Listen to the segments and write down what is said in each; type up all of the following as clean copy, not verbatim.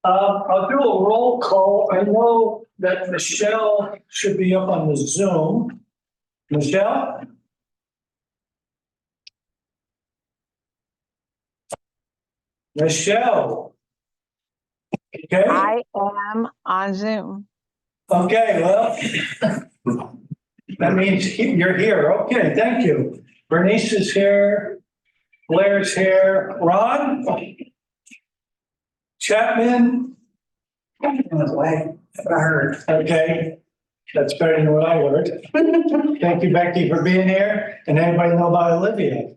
I'll do a roll call. I know that Michelle should be up on the Zoom. Michelle? Michelle? Okay, I am on Zoom. okay, well, that means you're here. Okay, thank you. Bernice is here. Blair's here. Ron? Chapman? Way, I heard. Okay, that's better than what I heard. Thank you, Becky, for being here. And anybody know about Olivia?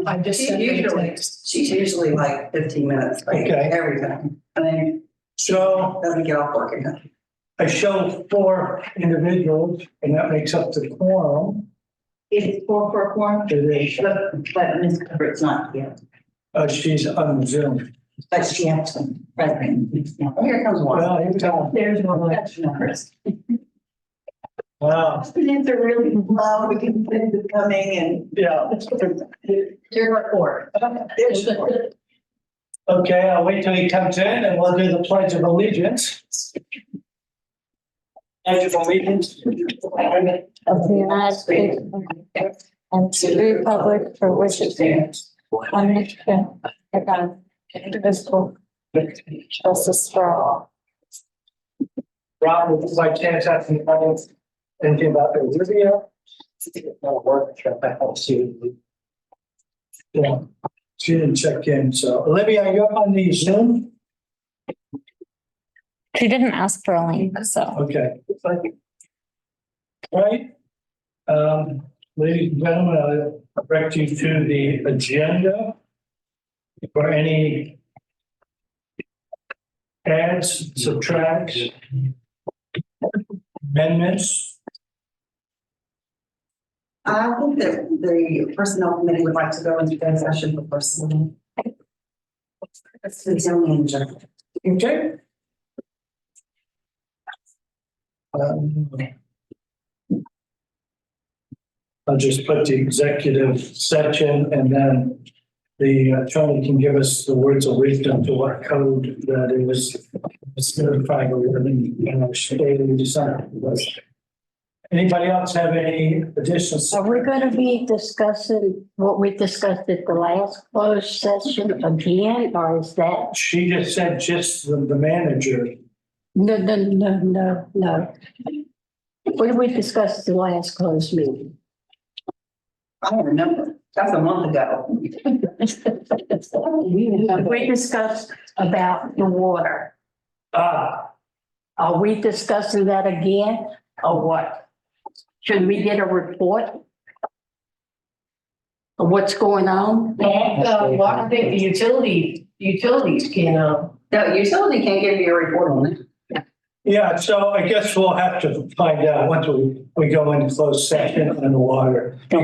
I just she's usually like 15 minutes late Okay. every time. I mean, So doesn't get off work enough. I show 4 individuals, and that makes up the quorum. It's 4 for a quorum, It is, but Ms. Cuthbert's not yet. she's on Zoom. But she has some present. Oh, here comes one. Well, here we go. There's one. That's numbers. Wow, It's a really low, we can see it coming and. yeah. Your report. Okay, I'll wait till he comes in and we'll do the Pledge of Allegiance. Pledge of Allegiance. Of the United States and to the republic for which it stands, one nation, under God, indivisible, justice for all. Rob, would you by chance have any comments? Anything about Olivia? No work trip, I don't see. Yeah, she didn't check in, so Olivia, are you up on the Zoom? She didn't ask for a link, so. Okay. Right. Ladies and gentlemen, I direct you to the agenda for any adds, subtracts, amendments. I think that the personnel committee would like to go into closed session for personnel. That's the only agenda. Okay. I'll just put the executive section and then the attorney can give us the words of wisdom to what code that is certified or state and decide. Anybody else have any additional? Are we going to be discussing what we discussed at the last closed session again, or is that? She just said just the manager. No. What did we discuss at the last closed meeting? I don't remember. That's a month ago. We discussed about the water. Ah, Are we discussing that again, or what? Should we get a report of what's going on? Well, I think the utilities can, No, utility can't give you a report on it. yeah, so I guess we'll have to find out once we go into closed session on the water. I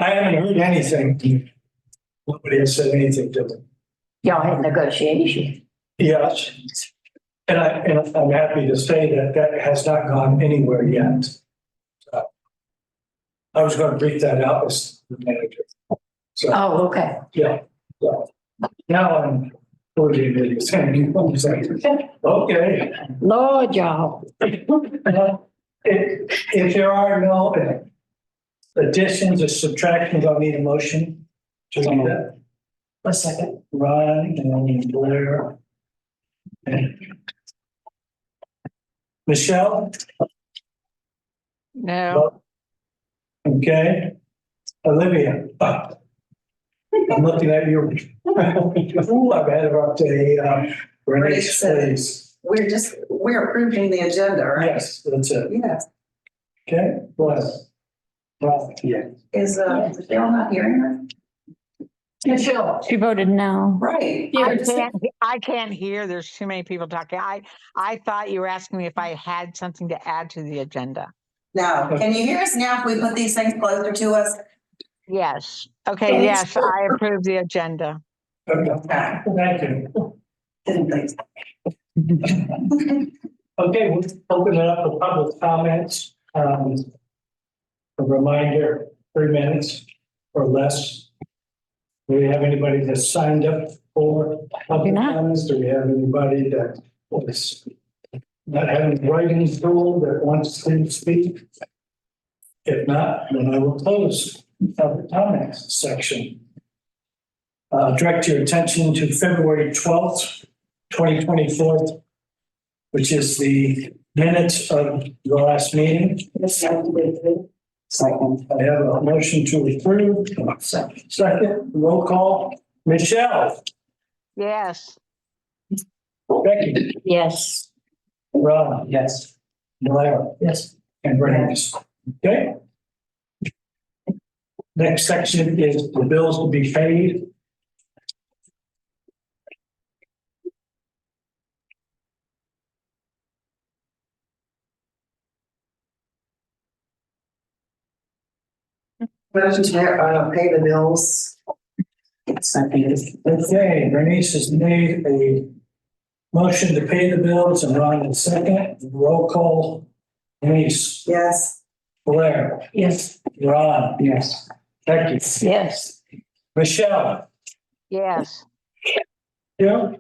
haven't heard anything. Nobody has said anything to me. Y'all had negotiation. Yes. And I'm happy to say that that has not gone anywhere yet. So, I was going to brief that out as the manager. So, Oh, okay. yeah. Now I'm. Okay. Lord, y'all. If there are no additions or subtractions, I'll need a motion to do that. a second. Ron and Blair. And Michelle? No, Okay. Olivia? I'm looking at you. Ooh, I've had her up to Renee's place. We're approving the agenda, right? Yes, that's it. Yes. Okay, bless. Well, yeah. Is, Michelle not hearing her? Michelle. She voted no. Right. I can't hear. There's too many people talking. I thought you were asking me if I had something to add to the agenda. Now, can you hear us now if we put these things closer to us? Yes. Okay, yes, I approve the agenda. Okay, thank you. Didn't think so. Okay, we'll open it up for public comments. A reminder, 3 minutes or less. Do we have anybody that signed up for public not. comments? Do we have anybody that is not having writing tool that wants to speak? If not, then I will close the public comments section. Direct your attention to February 12th, 2024, which is the minutes of the last meeting. Second. I have a motion to approve. Second, roll call. Michelle, Yes. Becky, Yes. Ron. Yes. Blair. Yes. And Bernice. Okay. Next section is the bills to be paid. Motion to pay the bills. Okay, Bernice has made a motion to pay the bills and Ron in second. Roll call. Bernice, Yes. Blair, Yes. Ron, Yes. Becky, Yes. Michelle. Yes. Yeah.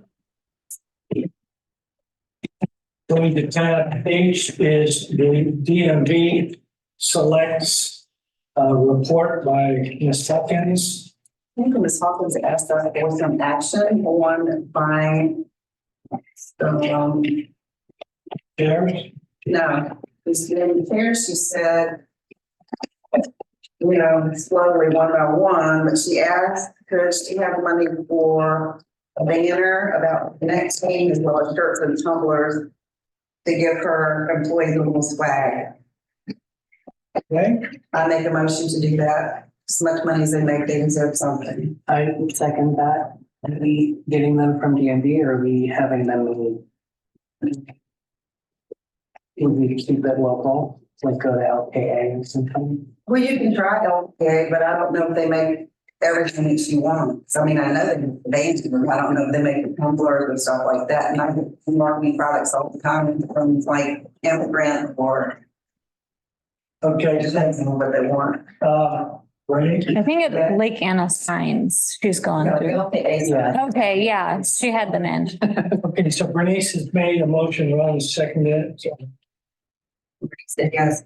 Going to tab H is the DMV selects a report by Ms. Hopkins. I think Ms. Hawkins asked us for some action on buying. Shares. No, this in here, she said, you know, slowly one by one, but she asked, could she have money for a banner about the next meeting as well as shirts and tumblers to give her employees a little swag. Okay, I make a motion to do that. As much money as they make, they deserve something. I would second that. Are we getting them from DMV or are we having them? Would we keep it local, like go to LKA or something? Well, you can try LPA, but I don't know if they make everything that she wants. I mean, I know they do, I don't know if they make tumblers and stuff like that. And I get marketing products all the time from like Immigrant or okay, depends on what they want. Bernie, I think it's Lake Anna Signs she's going No, through. LPA 's Yeah. Okay, yeah, she had them in. okay, so Bernice has made a motion, Ron seconded it. So said yes.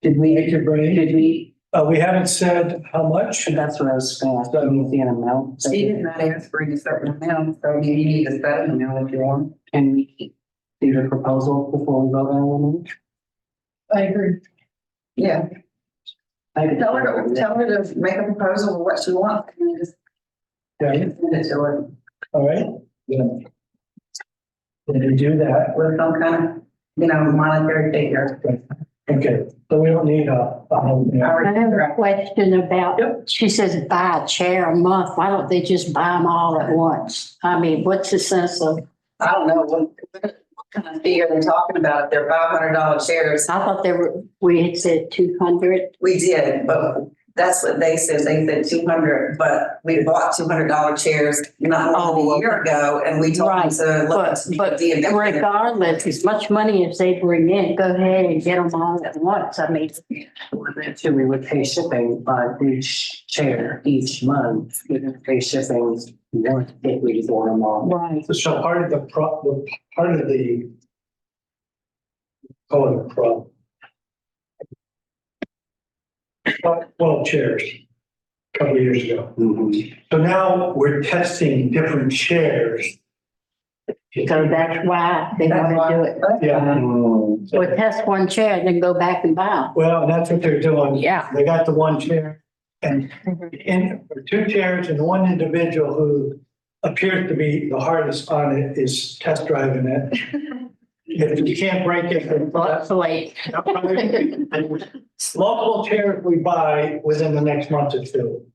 Did thank we, you, Bernie. did we, We haven't said how much. that's what I was going to ask, do you see an amount? She did not ask for any certain amount, so you need to set an amount if you want. Can we do the proposal before we vote on it? I agree. Yeah, I could- tell her to make a proposal of what she wants and then just Okay, send it to her all right. Yeah. Did you do that? with some kind of, you know, monetary figure. Okay, so we don't need a. I have a question about, she says buy a chair a month. Why don't they just buy them all at once? I mean, what's the sense of, I don't know what kind of fee are they talking about if they're $500 chairs. I thought we had said 200. We did, but that's what they said. They said 200, but we bought $200 chairs not more than a year ago and we told them Right, to look. But regardless, as much money as they bring in, go ahead and get them all at once. I mean, So we would pay shipping on each chair each month, we would pay shipping once if we bought them all. right. So part of the part of the. Call it a problem. 12 chairs a couple of years ago. Mhm. So now we're testing different chairs. So that's why they want to do it. Yeah, Mm. Or test one chair and then go back and buy them. well, and that's what they're doing. Yeah. They got the one chair and two chairs and one individual who appears to be the hardest on it is test driving it. If you can't break it, then Hopefully. multiple chairs we buy within the next month or two.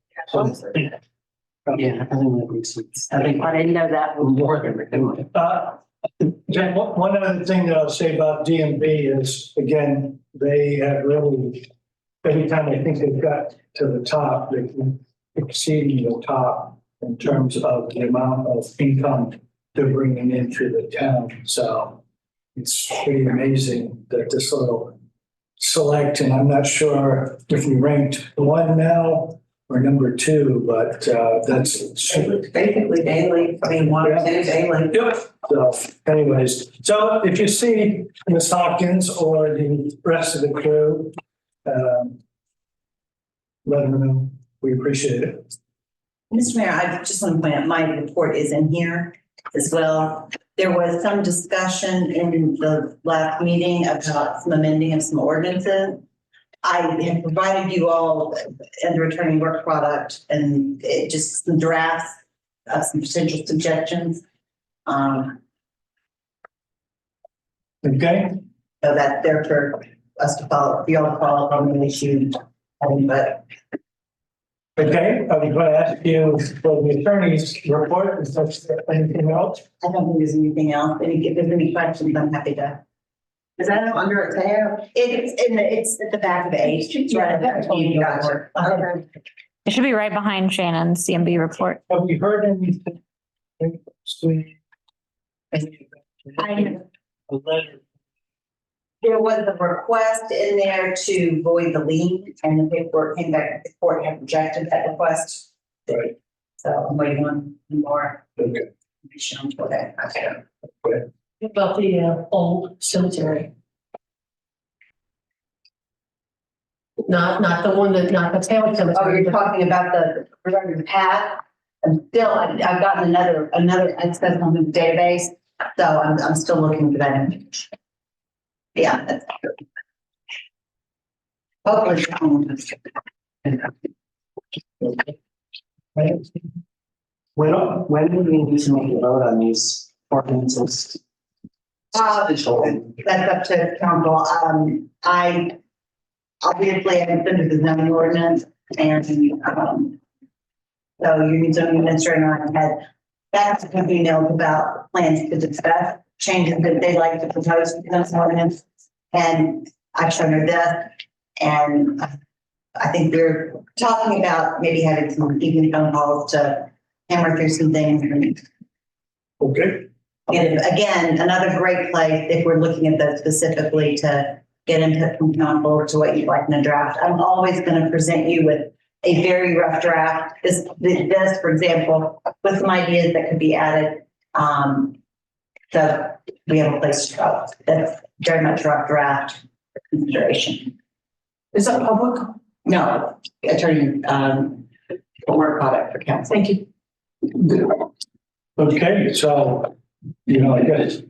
Yeah, I think that makes sense. I think I didn't know that was more than we're doing. Jen, one other thing that I'll say about DMV is, again, they have really, every time they think they've got to the top, they keep exceeding the top in terms of the amount of income they're bringing into the town. So it's pretty amazing that this little select, and I'm not sure if we ranked one now or number 2, but that's. Basically daily, I mean, 1 or 2 daily. Yep. So anyways, so if you see Ms. Hawkins or the rest of the crew, let them know. We appreciate it. Mr. Mayor, I just want to point out, my report is in here as well. There was some discussion in the last meeting about some amending of some ordinances. I have provided you all in the returning work product and it just some drafts of some potential suggestions. Okay? So that they're for us to follow, for y'all to follow on the issue. But Okay, I'm going to ask you for the attorney's report. Is there anything else? I don't think there's anything else. If there's any questions, I'm happy to. Is that under a tab? It's at the back of the H. It's right at the beginning. Gotcha. Okay. It should be right behind Shannon's CMB report. Have you heard anything? Sweet. I- A letter. There was a request in there to void the lien and the paperwork came back, the court had rejected that request. Right. So I'm waiting on more Okay. information for that. Okay. About the old cemetery. Not the one that, not the town Oh, cemetery. you're talking about regarding the path? And still, I've gotten another access on the database, so I'm still looking for that information. Yeah, that's true. Hopefully. When do we need to make a vote on these ordinances? That's up to council. Obviously, I have been to the zoning ordinance and, so your zoning administrator and I had back to company emails about plans to discuss changes that they'd like to propose to the zoning ordinance. And I've shown her this, and I think we're talking about maybe having some evening phone calls to hammer through some things. Okay. And again, another great place if we're looking at that specifically to get input from council to what you'd like in a draft. I'm always going to present you with a very rough draft. This, for example, with some ideas that could be added. So we have a place to go. That's very much rough draft for consideration. Is that public? No, attorney, work product for council. Thank you. Okay, so, I guess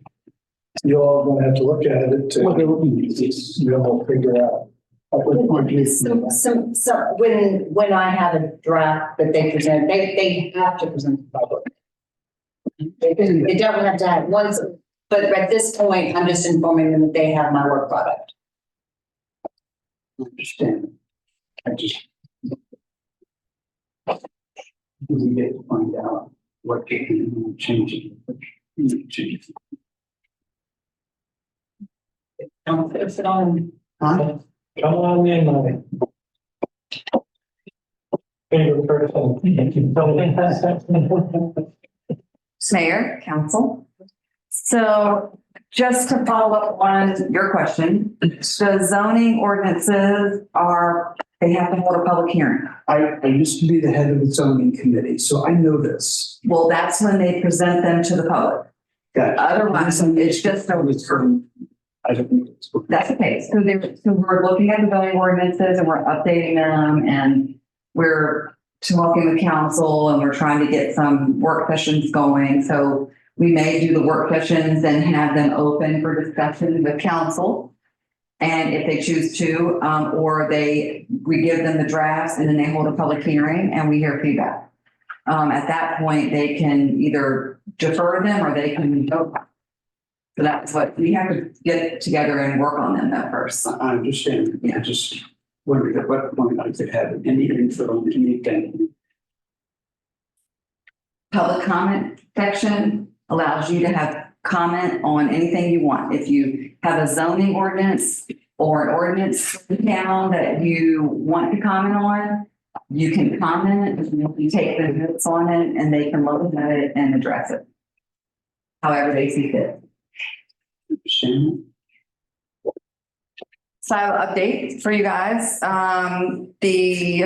you all gonna have to look at it to, you'll figure out. So when I have a draft that they present, they have to present to the public. They don't have to have once, but at this point, I'm just informing them that they have my work product. Understand. I just. We get to find out what can change it. Don't put it on. Huh? Come on in, my favorite person. Mayor, council. So just to follow up on your question, the zoning ordinances they have to hold a public hearing. I used to be the head of the zoning committee, so I know this. Well, that's when they present them to the public. Got it. Otherwise, it's just a. I don't know. That's okay. So we're looking at the zoning ordinances and we're updating them and we're talking with council and we're trying to get some work sessions going. So we may do the work sessions and have them open for discussion with council. And if they choose to, or we give them the drafts and then they hold a public hearing and we hear feedback. At that point, they can either defer them or they can vote. So that's what we have to get together and work on them though first. I understand. I just wondered at what point I could have any info on anything. Public comment section allows you to have comment on anything you want. If you have a zoning ordinance or an ordinance in town that you want to comment on, you can comment, you take the notes on it and they can look at it and address it. However they see fit. Understand? So update for you guys. The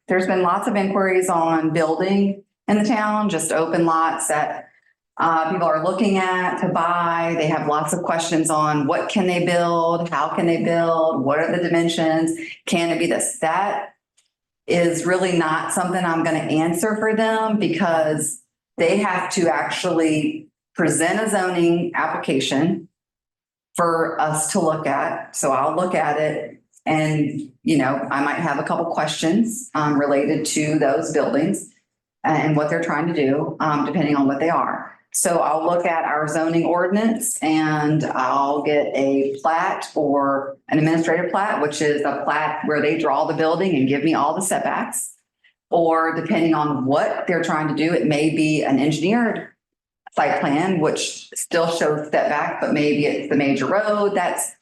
there's been lots of inquiries on building in the town, just open lots that people are looking at to buy. They have lots of questions on what can they build? How can they build? What are the dimensions? Can it be this? That is really not something I'm going to answer for them because they have to actually present a zoning application for us to look at. So I'll look at it and, you know, I might have a couple questions related to those buildings and what they're trying to do, depending on what they are. So I'll look at our zoning ordinance and I'll get a plat or an administrative plat, which is a plat where they draw the building and give me all the setbacks. Or depending on what they're trying to do, it may be an engineered site plan, which still shows setback, but maybe it's the major road that's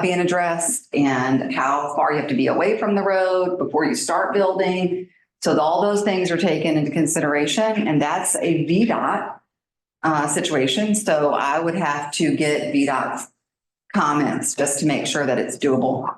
being addressed and how far you have to be away from the road before you start building. So all those things are taken into consideration, and that's a VDOT situation. So I would have to get VDOT's comments just to make sure that it's doable.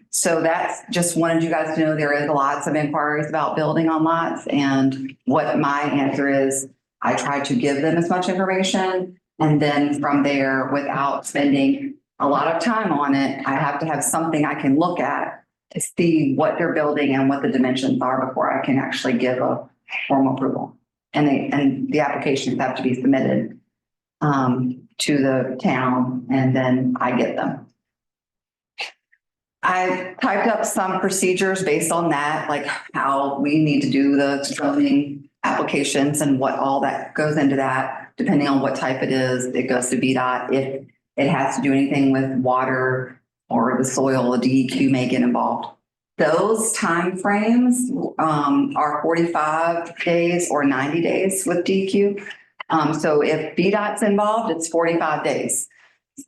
So that's just wanted you guys to know there is lots of inquiries about building on lots, and what my answer is, I try to give them as much information. And then from there, without spending a lot of time on it, I have to have something I can look at to see what they're building and what the dimensions are before I can actually give a formal approval. And the applications have to be submitted to the town, and then I get them. I typed up some procedures based on that, like how we need to do the zoning applications and what all that goes into that, depending on what type it is. It goes to VDOT. If it has to do anything with water or the soil, the DEQ may get involved. Those timeframes are 45 days or 90 days with DEQ. So if VDOT's involved, it's 45 days.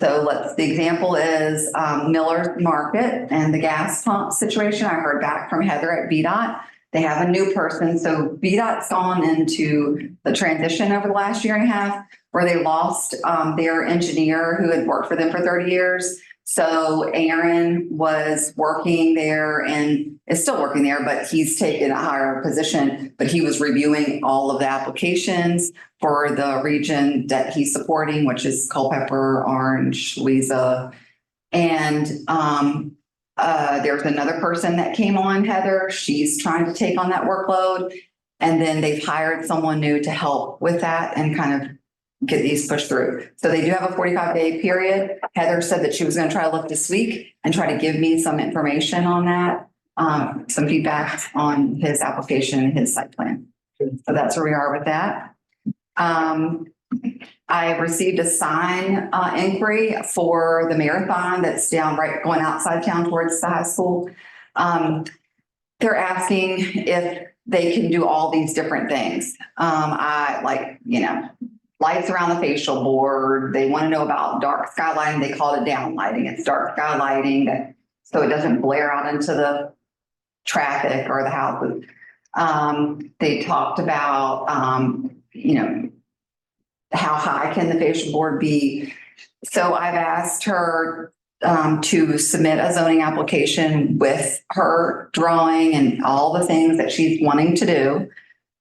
So the example is Miller Market and the gas pump situation. I heard back from Heather at VDOT. They have a new person. So VDOT's gone into the transition over the last year and a half where they lost their engineer who had worked for them for 30 years. So Aaron was working there and is still working there, but he's taken a higher position, but he was reviewing all of the applications for the region that he's supporting, which is Culpeper, Orange, Louisa. And there's another person that came on, Heather. She's trying to take on that workload. And then they've hired someone new to help with that and kind of get these pushed through. So they do have a 45-day period. Heather said that she was going to try to look this week and try to give me some information on that, some feedback on his application and his site plan. So that's where we are with that. I received a sign inquiry for the marathon that's down right going outside town towards the high school. They're asking if they can do all these different things. Lights around the facial board. They want to know about dark sky lighting. They call it down lighting. It's dark sky lighting so it doesn't blare out into the traffic or the houses. They talked about, how high can the facial board be? So I've asked her to submit a zoning application with her drawing and all the things that she's wanting to do.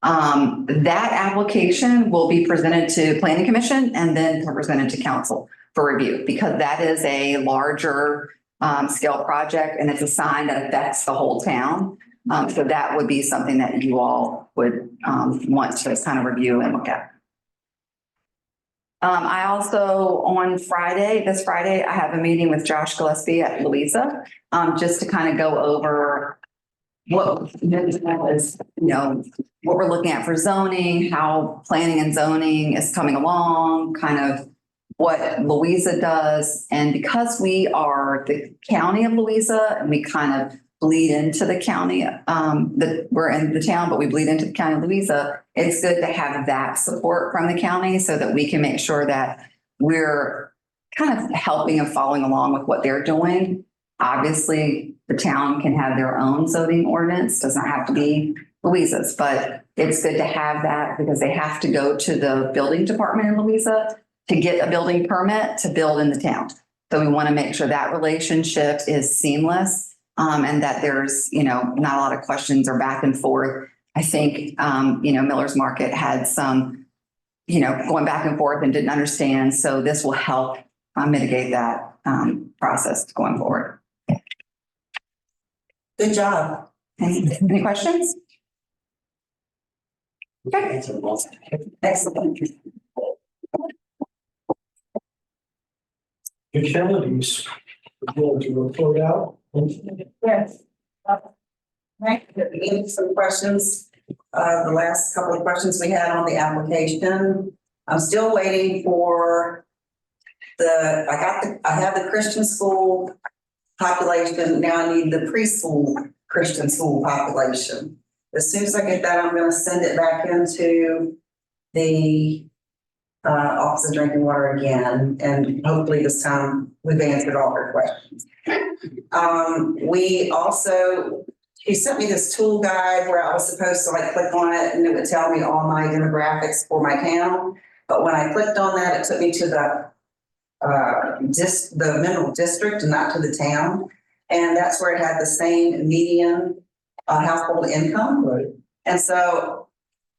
That application will be presented to Planning Commission and then presented to council for review, because that is a larger scale project and it's a sign that affects the whole town. So that would be something that you all would want to kind of review and look at. I also, on this Friday, I have a meeting with Josh Gillespie at Louisa, just to kind of go over what we're looking at for zoning, how planning and zoning is coming along, kind of what Louisa does. And because we are the county of Louisa and we kind of bleed into the county, we're in the town, but we bleed into the county of Louisa, it's good to have that support from the county so that we can make sure that we're kind of helping and following along with what they're doing. Obviously, the town can have their own zoning ordinance, doesn't have to be Louisa's, but it's good to have that because they have to go to the building department in Louisa to get a building permit to build in the town. So we want to make sure that relationship is seamless and that there's, not a lot of questions or back and forth. I think, Miller's Market had some, going back and forth and didn't understand. So this will help mitigate that process going forward. Good job. Any questions? Okay. Excellent. Utilities, would you like to report out? Yes. Right, some questions, the last couple of questions we had on the application. I'm still waiting for I have the Christian school population, now I need the preschool Christian school population. As soon as I get that, I'm gonna send it back into the Office of Drinking Water again, and hopefully this time we've answered all her questions. We also, she sent me this tool guide where I was supposed to click on it and it would tell me all my demographics for my town. But when I clicked on that, it took me to the mineral district and not to the town. And that's where it had the same median household income. Right. And so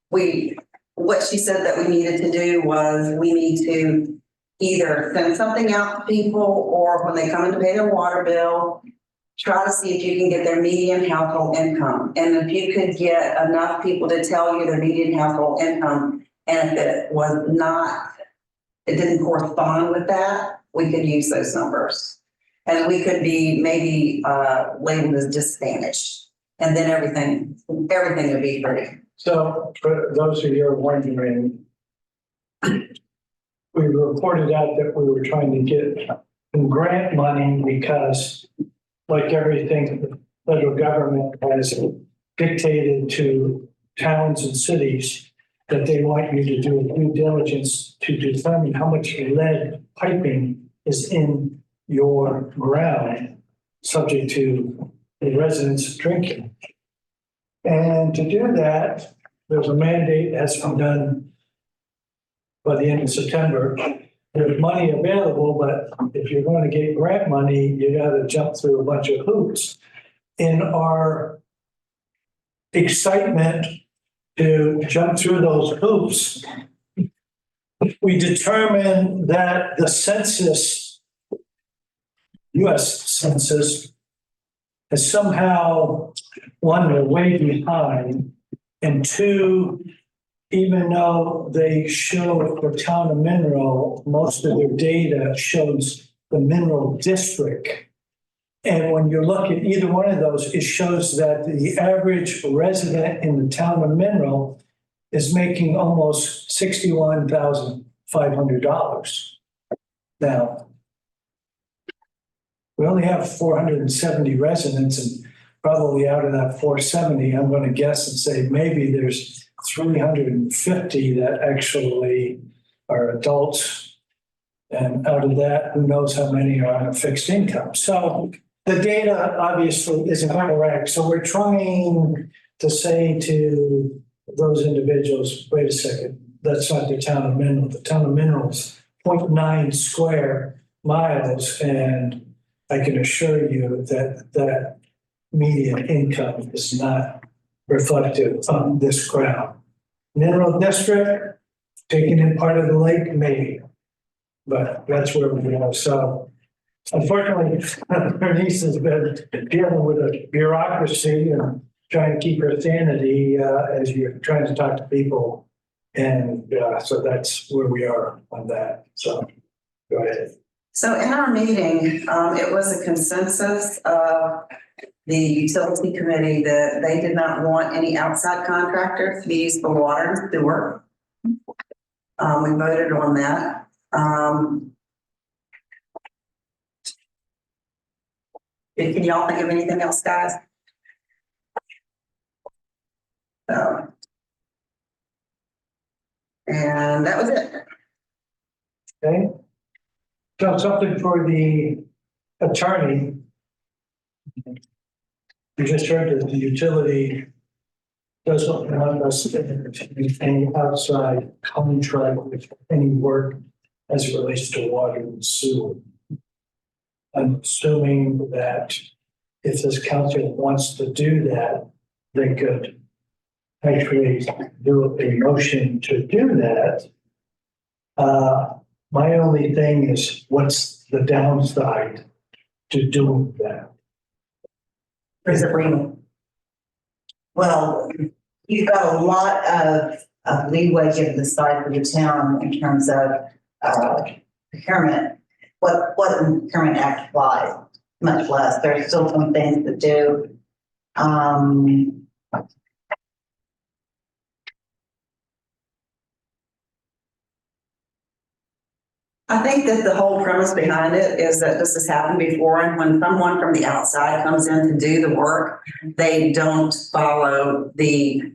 what she said that we needed to do was we need to either send something out to people, or when they come in to pay their water bill, try to see if you can get their median household income. And if you could get enough people to tell you their median household income, and if it didn't correspond with that, we could use those numbers. And we could be maybe labeled as disadvantaged. And then everything would be free. So for those of you who are wondering, we reported out that we were trying to get some grant money because, like everything the federal government has dictated to towns and cities, that they want you to do due diligence to determine how much lead piping is in your ground, subject to the residents drinking. And to do that, there's a mandate that has to be done by the end of September. There's money available, but if you're going to get grant money, you got to jump through a bunch of hoops. In our excitement to jump through those hoops, we determined that the census, US Census, has somehow, one, they're way behind, and two, even though they show the town of Mineral, most of their data shows the Mineral District. And when you look at either one of those, it shows that the average resident in the town of Mineral is making almost $61,500. Now, we only have 470 residents, and probably out of that 470, I'm going to guess and say maybe there's 350 that actually are adults. And out of that, who knows how many are on a fixed income. So the data obviously isn't correct. So we're trying to say to those individuals, wait a second, that's not the town of Mineral. The town of Mineral is 0.9 square miles. And I can assure you that that median income is not reflective on this ground. Mineral District, taking in part of the lake, maybe, but that's where we are. So unfortunately, Bernice has been dealing with a bureaucracy and trying to keep her sanity as you're trying to talk to people. And so that's where we are on that. So go ahead. So in our meeting, it was a consensus of the utility committee that they did not want any outside contractors to be used for water and sewer. We voted on that. Can y'all think of anything else, guys? And that was it. Okay. So something for the attorney. You just heard that the utility doesn't want us to entertain any outside contract with any work as it relates to water and sewer. I'm assuming that if this council wants to do that, they could actually do a motion to do that. My only thing is, what's the downside to doing that? There's a agreement. Well, you've got a lot of leeway given the size of the town in terms of procurement. What the procurement act applies, much less. There's still some things to do. I think that the whole premise behind it is that this has happened before, and when someone from the outside comes in to do the work, they don't follow the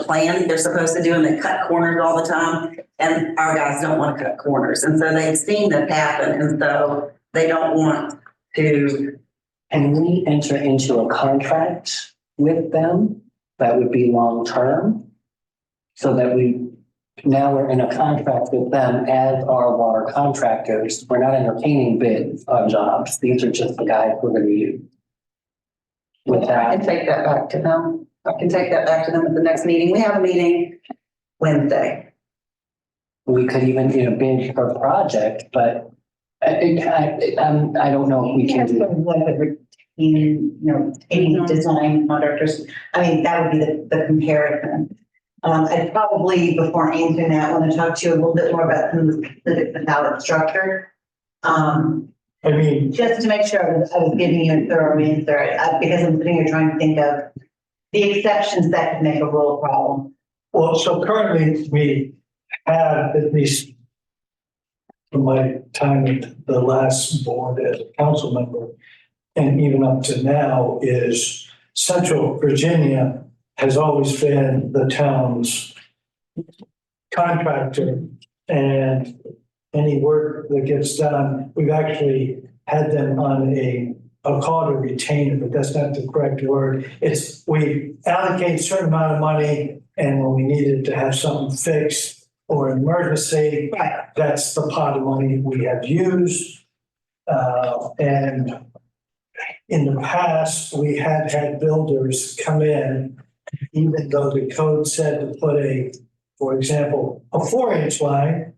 plan they're supposed to do, and they cut corners all the time. And our guys don't want to cut corners, and so they've seen that happen, and so they don't want to. And we enter into a contract with them that would be long-term, so that now we're in a contract with them as our water contractors. We're not entertaining bids on jobs. These are just the guys we're going to use. With I can that, take that back to them. I can take that back to them at the next meeting. We have a meeting Wednesday. we could even, bid per project, but I don't know if we can do. Taking design contractors. I mean, that would be the comparison. I'd probably, before answering that, want to talk to you a little bit more about some of the specifics of how it's structured. I mean, Just to make sure I was giving you a thorough answer, because I'm sitting here trying to think of the exceptions that could make a rule problem. well, so currently we have, at least from my time at the last board as a council member, and even up to now, is Central Virginia has always been the town's contractor, and any work that gets done, we've actually had them on I'll call it a retainer, but that's not the correct word. It's, we allocate a certain amount of money, and when we needed to have something fixed or an emergency, that's the pot of money we have used. And in the past, we had had builders come in, even though the code said to put for example, a 4-inch line,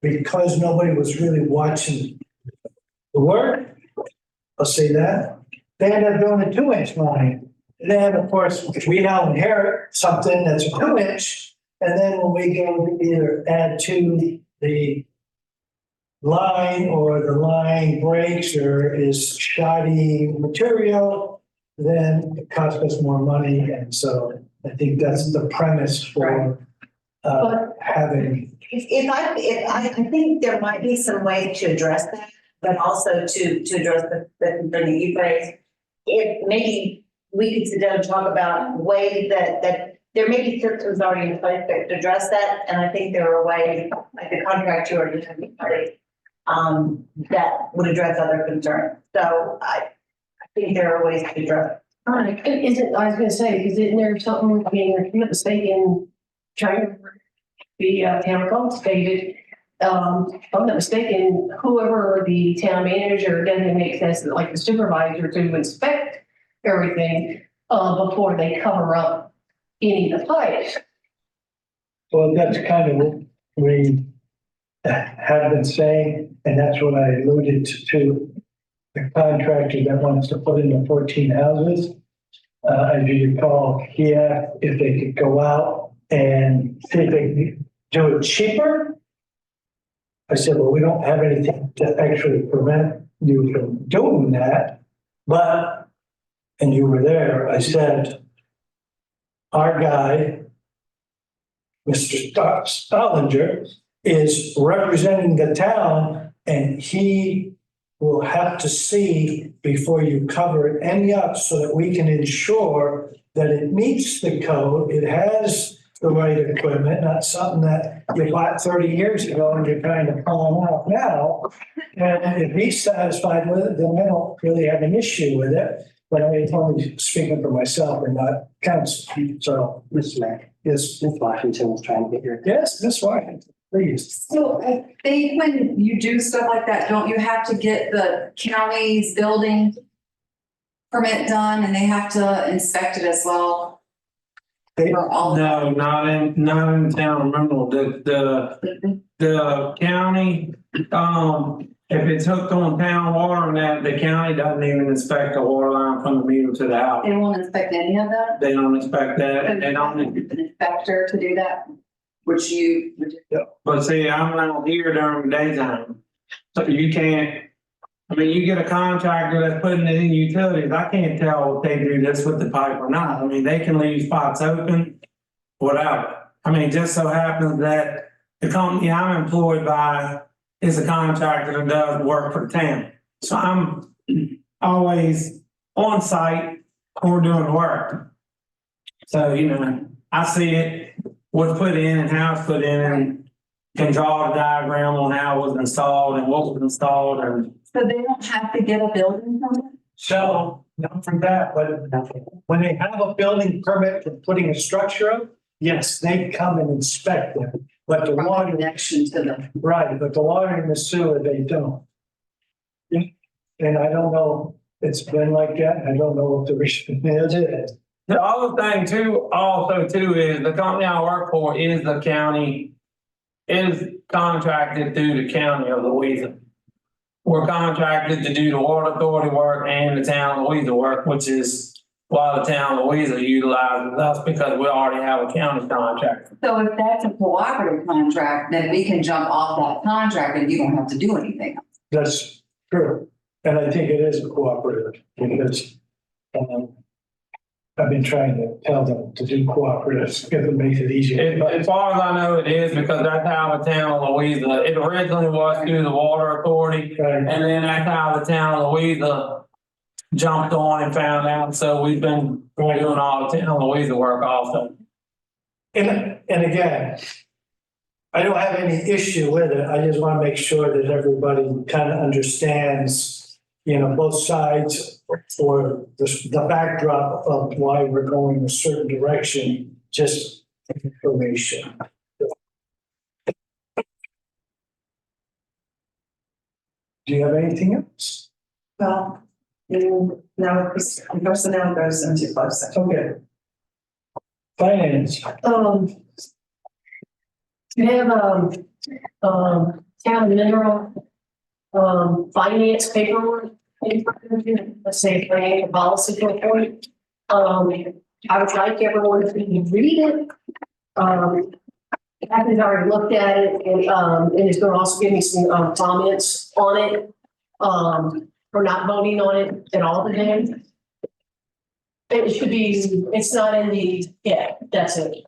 because nobody was really watching the work, I'll say that, they ended up doing a 2-inch line. And then, of course, we now inherit something that's a 2-inch, and then when we go to either add to the line, or the line breaks or is shoddy material, then it costs us more money. And so I think that's the premise for having. I think there might be some way to address that, but also to address the concern that you raised. If maybe we could sit down and talk about ways that there may be systems already in place that could address that. And I think there are ways, like the contract you already have in place, that would address other concerns. So I think there are ways to address. Isn't, I was gonna say, isn't there something, I mean, if I'm not mistaken, trying the town code stated, if I'm not mistaken, whoever the town manager designates as like the supervisor to inspect everything, before they cover up any of the pipes. Well, that's kind of what we have been saying, and that's what I alluded to the contractor that wants to put in the 14 houses. As you recall, he asked if they could go out and see if they could do it cheaper. I said, well, we don't have anything to actually prevent you from doing that, but, and you were there, I said, our guy, Mr. Stollinger, is representing the town, and he will have to see before you cover any up so that we can ensure that it meets the code, it has the right equipment, not something that you bought 30 years ago and you're trying to pull them out now. And if he's satisfied with it, then I don't really have an issue with it. But I'm only speaking for myself and not council. So, Mr. Mayor, yes, Ms. Washington was trying to get your. yes, Ms. Washington. please. So I think when you do stuff like that, don't you have to get the county's building permit done and they have to inspect it as well? For all. No, not in town of Mineral. The county, if it's hooked on town water and that, the county doesn't even inspect the water line from the meter to the house. They won't inspect any of that? They don't inspect that. And They don't. an inspector to do that, which you would do. But see, I'm not here during the daytime. So you can't, I mean, you get a contractor that's putting it in utilities. I can't tell if they do this with the pipe or not. I mean, they can leave spots open, whatever. I mean, just so happens that the company I'm employed by is a contractor that does work for the town. So I'm always on site or doing work. So, you know, I see it, what's put in and how it's put in, and can draw a diagram on how it was installed and what was installed. And So they don't have to get a building permit? So, not for that, but when they have a building permit for putting a structure up, yes, they come and inspect them. But the water, Connection to the. right, but the water and the sewer, they don't. Yeah, and I don't know, it's been like that. I don't know what the reason is. the other thing too, also too, is the company I work for is the county, is contracted through the county of Louisa. We're contracted to do the water authority work and the town of Louisa work, which is why the town of Louisa utilizes us, because we already have a county contract. So if that's a cooperative contract, then we can jump off that contract and you don't have to do anything. That's true. And I think it is a cooperative because I've been trying to tell them to do cooperatives because it makes it easier. As far as I know, it is, because that's how the town of Louisa, it originally was through the water authority. Right. And then that's how the town of Louisa jumped on and found out. So we've been doing all the town of Louisa work also. And again, I don't have any issue with it. I just want to make sure that everybody kind of understands, you know, both sides or the backdrop of why we're going a certain direction, just information. Do you have anything else? Well, now personnel goes into closed session. Okay. Finance. We have, town mineral, finance paperwork. Let's say financial policy report. I would like everyone to read it. Kathy's already looked at it and is going to also give me some, comments on it. We're not voting on it at all today. It should be, it's not in the, yeah, that's it.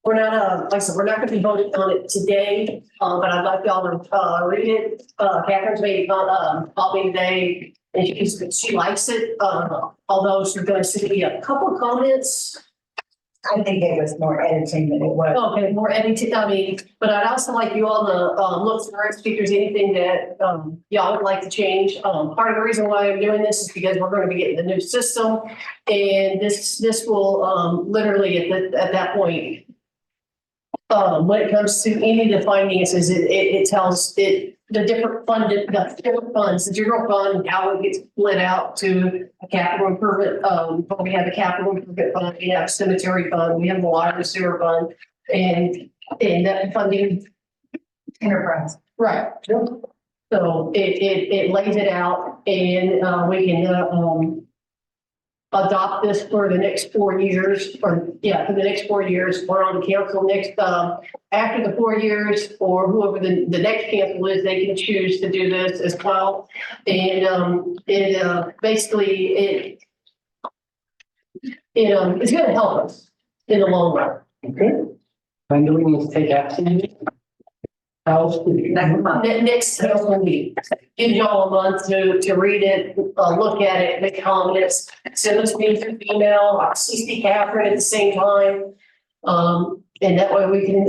We're not, like I said, we're not gonna be voting on it today, but I'd like y'all to, read it. Catherine's made, called me today, and she likes it, although she's gonna send me a couple of comments. I think it was more editing than it was. Okay, more editing, I mean, but I'd also like you all to, look through it, see if there's anything that, y'all would like to change. Part of the reason why I'm doing this is because we're gonna be getting the new system, and this will, literally at that point, when it comes to any of the finances, it tells the different funds, the general fund, how it gets split out to a capital improvement. We have a capital improvement fund, we have a cemetery fund, we have a water and sewer fund, and that funding. Enterprise. Right. So it lays it out, and we can, adopt this for the next 4 years, for the next 4 years. We're on the council next, after the 4 years, or whoever the next council is, they can choose to do this as well. And basically it's gonna help us in the long run. Okay. When do we need to take action? Next council meeting, give y'all a month to read it, look at it, make comments, send us me through email, I'll CC Catherine at the same time. And that way we can,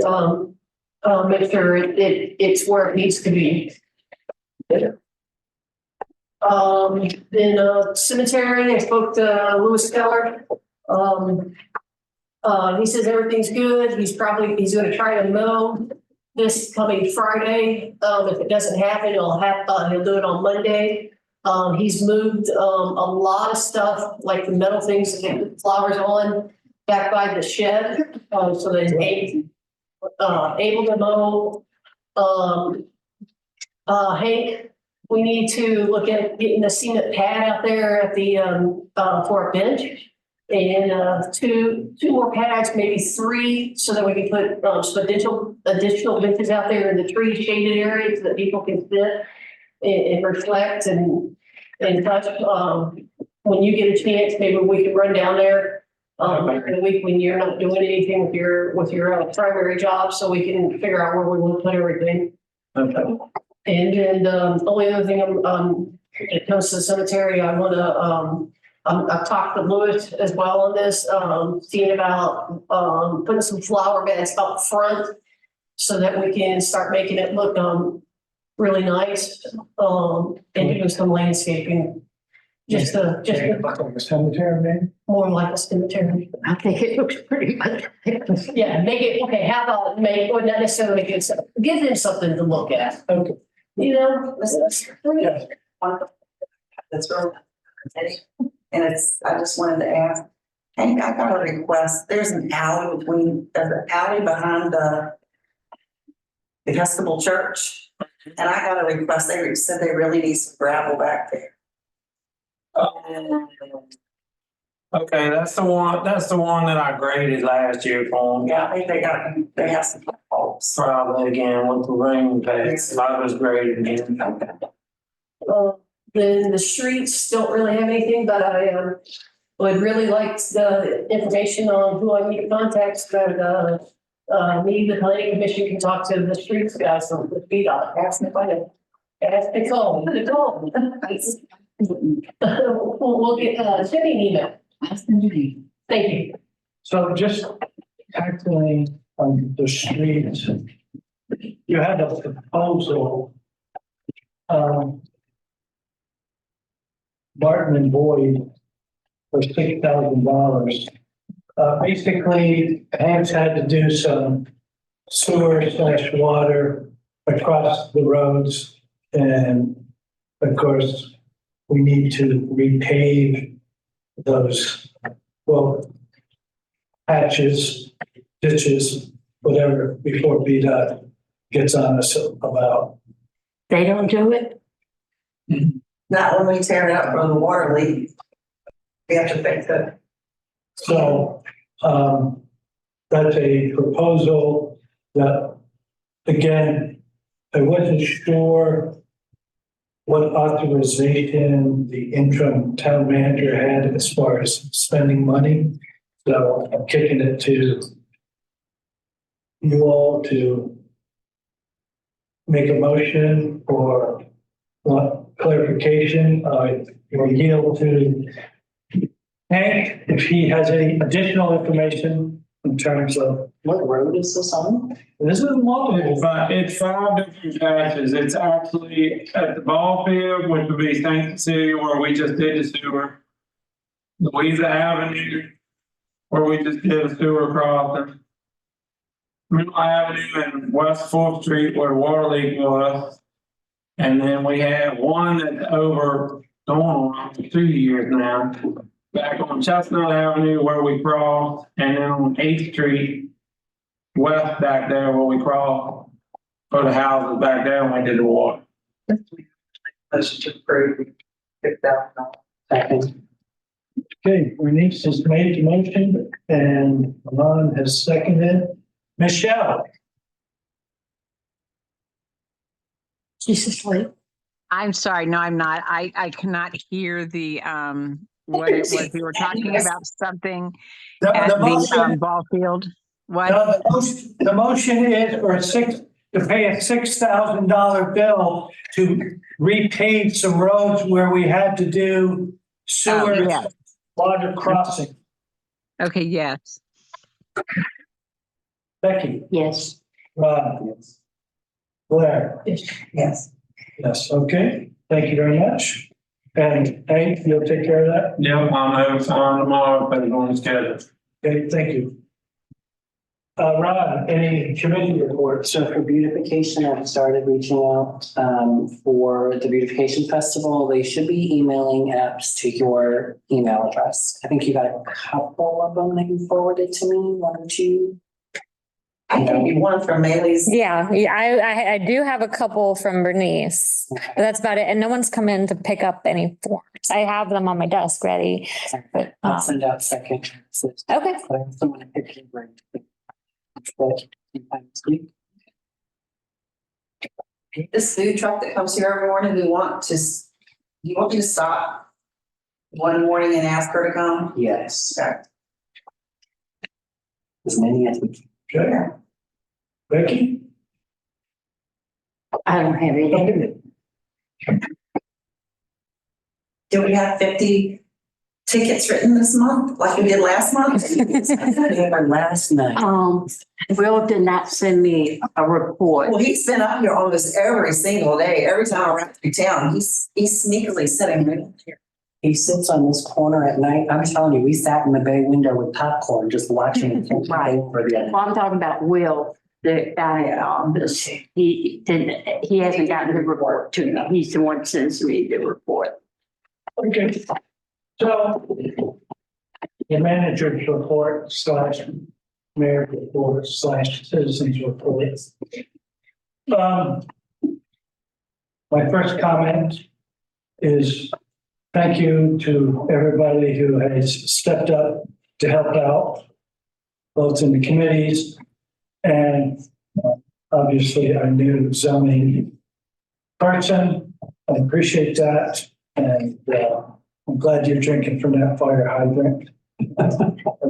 make sure it's where it needs to be. Then cemetery, I spoke to Lewis Keller. He says everything's good. He's gonna try to mow this coming Friday. If it doesn't happen, he'll do it on Monday. He's moved, a lot of stuff, like the metal things that they put flowers on back by the shed, so that he's able to mow. Hank, we need to look at getting a cement pad out there at the, for a bench. And, two more pads, maybe 3, so that we can put, some additional benches out there in the tree shaded areas so that people can sit and reflect and touch. When you get a chance, maybe we can run down there, in the week when you're not doing anything with your primary job, so we can figure out where we want to put everything. Okay. And then the only other thing, when it comes to the cemetery, I want to, I've talked to Lewis as well on this, seeing about, putting some flower beds up front so that we can start making it look, really nice, and doing some landscaping. Just Cemetery, man. more like a cemetery. I think it looks pretty much. Yeah, make it, okay, how about or not necessarily give them something to look at. Okay. You know? Yes. That's really, and I just wanted to ask, Hank, I got a request. There's an alley behind the Episcopal Church. And I got a request. They said they really need some gravel back there. Okay, that's the one that I graded last year for them. Yeah, I think they have some holes. Probably again with the rain pads, a lot of us graded again. Then the streets don't really have anything, but I would really like the information on who I need to contact, but me, the planning commission can talk to the streets guys on the beat on it. Ask them if I know. Ask the call. We'll get send me an email. Thank you. So just tackling on the streets, you had a proposal. Martin and Boyd for $6,000. Basically, Hank's had to do some sewer/water across the roads. And of course, we need to repave those, well, patches, ditches, whatever, before VDOT gets on us about. They don't do it? Not when we tear it up from the water leak. We have to fix it. So, that's a proposal that, again, I wasn't sure what authorization the interim town manager had as far as spending money. So I'm kicking it to you all to make a motion or want clarification. You'll yield to Hank if he has any additional information in terms of What road is this on? this is multiple. It's 5 different patches. It's actually at the ball field, which would be St. Cecilia, where we just did the sewer. Louisa Avenue, where we just did a sewer crossing. Middle Avenue and West 4th Street, where water leak was. And then we have one that's over, going on for 2 years now. Back on Chestnut Avenue where we crossed, and then on 8th Street, west back there where we crossed, for the houses back there when we did the water. Let's just approve. Okay, Bernice has made the motion and Alon has seconded. Michelle? She's asleep. I'm sorry. No, I'm not. I cannot hear the, what it was. We were talking about something at the ball field. What? The motion is to pay a $6,000 bill to repave some roads where we had to do sewer, yeah. water crossing. Okay, yes. Becky? Yes. Ron? Yes. Blair? Yes. Yes, okay. Thank you very much. And Hank, you'll take care of that? Yep, I'll notify tomorrow, but it's on schedule. Okay, thank you. Ron, any committee reports? So for beautification, I've started reaching out for the beautification festival. They should be emailing apps to your email address. I think you got a couple of them that you forwarded to me, one or two. I gave you one from Maylee's. Yeah, I do have a couple from Bernice. But that's about it. And no one's come in to pick up any forms. I have them on my desk ready. But, I'll send out second. okay. But I also want to pick your brain. This food truck that comes here every morning, do you want me to stop one morning and ask her to come? Yes, Okay. as many as we can. Okay. Becky? I don't have anything. Do we have 50 tickets written this month, like we did last month? Or last night. Will did not send me a report. Well, he's been up here almost every single day. Every time I ride through town, he's sneakily sitting right up here. He sits on this corner at night. I'm telling you, we sat in the bay window with popcorn, just watching. Right. Over the other. Well, I'm talking about Will, the guy, he hasn't gotten the report to me. He's the one that sends me the report. Okay. So the manager's report / mayor report / citizens report. My first comment is thank you to everybody who has stepped up to help out, both in the committees and obviously our new zoning person. I appreciate that. And I'm glad you're drinking from that fire hydrant. I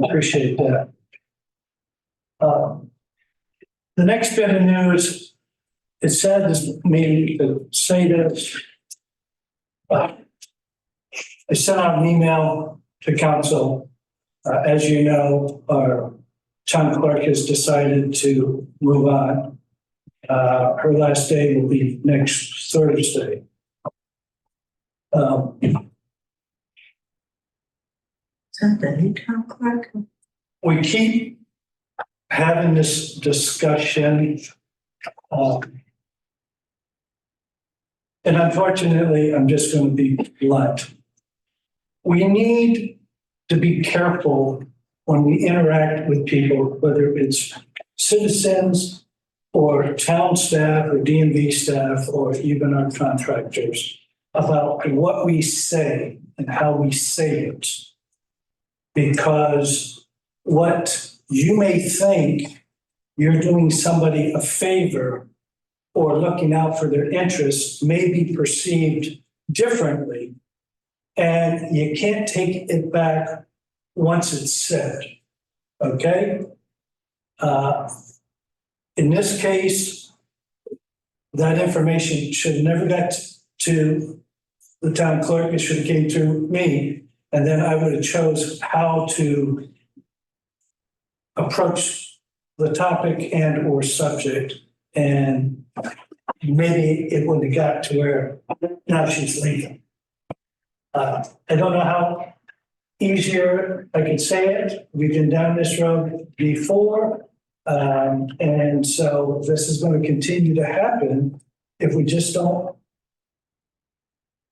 appreciate that. The next bit of news, it's sad to me to say this. I sent out an email to council. As you know, our town clerk has decided to move on. Her last day will be next Thursday. We keep having this discussion. And unfortunately, I'm just going to be blunt. We need to be careful when we interact with people, whether it's citizens or town staff or DMV staff, or even our contractors, about what we say and how we say it. Because what you may think you're doing somebody a favor or looking out for their interests may be perceived differently. And you can't take it back once it's said, okay? In this case, that information should have never got to the town clerk. It should have came through me. And then I would have chose how to approach the topic and or subject. And maybe it wouldn't have got to where now she's leaving. I don't know how easier I could say it. We've been down this road before. And so this is going to continue to happen if we just don't